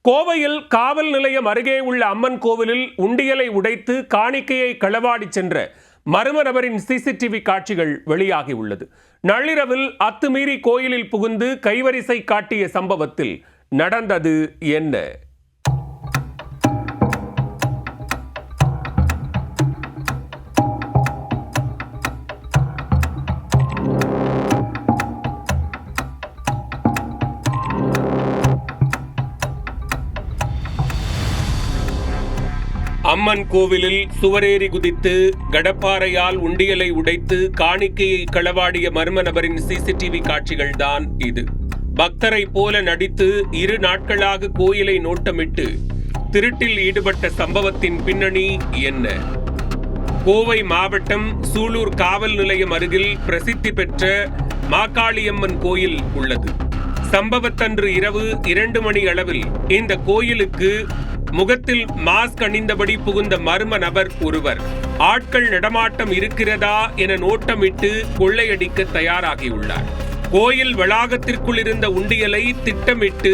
கோவையில் காவல் நிலையம் அருகே உள்ள அம்மன் கோவிலில் உண்டியலை உடைத்து காணிக்கையை களவாடி சென்ற மர்ம நபரின் சிசிடிவி காட்சிகள் வெளியாகி உள்ளது. நள்ளிரவில் அத்துமீறி கோயிலில் புகுந்து கைவரிசை காட்டிய சம்பவத்தில் நடந்தது என்ன? அம்மன் கோவிலில் சுவரேறி குதித்து கடப்பாறையால் உண்டியலை உடைத்து காணிக்கையை களவாடிய மர்ம நபரின் சிசிடிவி காட்சிகள் தான் இது. பக்தரை போல நடித்து 2 நாட்களாக கோயிலை நோட்டமிட்டு திருட்டில் ஈடுபட்ட சம்பவத்தின் பின்னணி என்ன? கோவை மாவட்டம் சூலூர் காவல் நிலையம் அருகில் பிரசித்தி பெற்ற மாகாளியம்மன் கோயில் உள்ளது. சம்பவத்தன்று இரவு 2 மணி அளவில் இந்த கோயிலுக்கு முகத்தில் மாஸ்க் அணிந்தபடி புகுந்த மர்ம நபர் ஒருவர் ஆட்கள் நடமாட்டம் இருக்கிறதா என நோட்டமிட்டு கொள்ளையடிக்க தயாராகியுள்ளார். கோயில் வளாகத்திற்குள் இருந்த உண்டியலை திட்டமிட்டு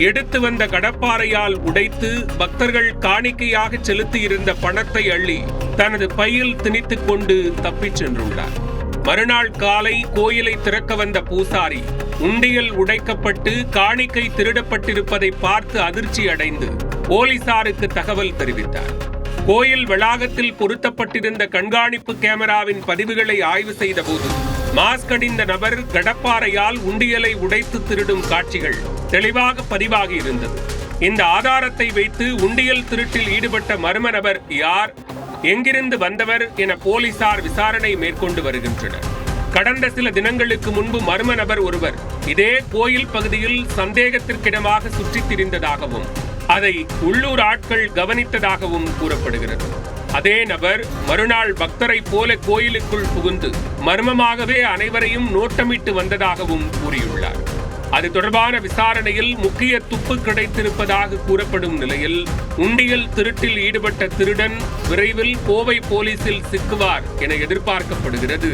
எடுத்து வந்த கடப்பாறையால் உடைத்து பக்தர்கள் காணிக்கையாக செலுத்தியிருந்த பணத்தை அள்ளி தனது பையில் திணித்துக் கொண்டு தப்பிச் சென்றுள்ளார். மறுநாள் காலை கோயிலை திறக்க வந்த பூசாரி உண்டியல் உடைக்கப்பட்டு காணிக்கை திருடப்பட்டிருப்பதை பார்த்து அதிர்ச்சி அடைந்து போலீசாருக்கு தகவல் தெரிவித்தார். கோயில் வளாகத்தில் பொருத்தப்பட்டிருந்த கண்காணிப்பு கேமராவின் பதிவுகளை ஆய்வு செய்த போது மாஸ்க் அணிந்த நபர் கடப்பாறையால் உண்டியலை உடைத்து திருடும் காட்சிகள் தெளிவாக பதிவாகி இருந்தது. இந்த ஆதாரத்தை வைத்து உண்டியல் திருட்டில் ஈடுபட்ட மர்ம நபர் யார், எங்கிருந்து வந்தவர் என போலீசார் விசாரணை மேற்கொண்டு வருகின்றனர். கடந்த சில தினங்களுக்கு முன்பு மர்ம நபர் ஒருவர் இதே கோயில் பகுதியில் சந்தேகத்திற்கிடமாக சுற்றித் திரிந்ததாகவும் அதை உள்ளூர் ஆட்கள் கவனித்ததாகவும் கூறப்படுகிறது. அதே நபர் மறுநாள் பக்தரை போல கோயிலுக்குள் புகுந்து மர்மமாகவே அனைவரையும் நோட்டமிட்டு வந்ததாகவும் கூறியுள்ளார். அது தொடர்பான விசாரணையில் முக்கிய துப்பு கிடைத்திருப்பதாக கூறப்படும் நிலையில் உண்டியல் திருட்டில் ஈடுபட்ட திருடன் விரைவில் கோவை போலீசில் சிக்குவார் என எதிர்பார்க்கப்படுகிறது.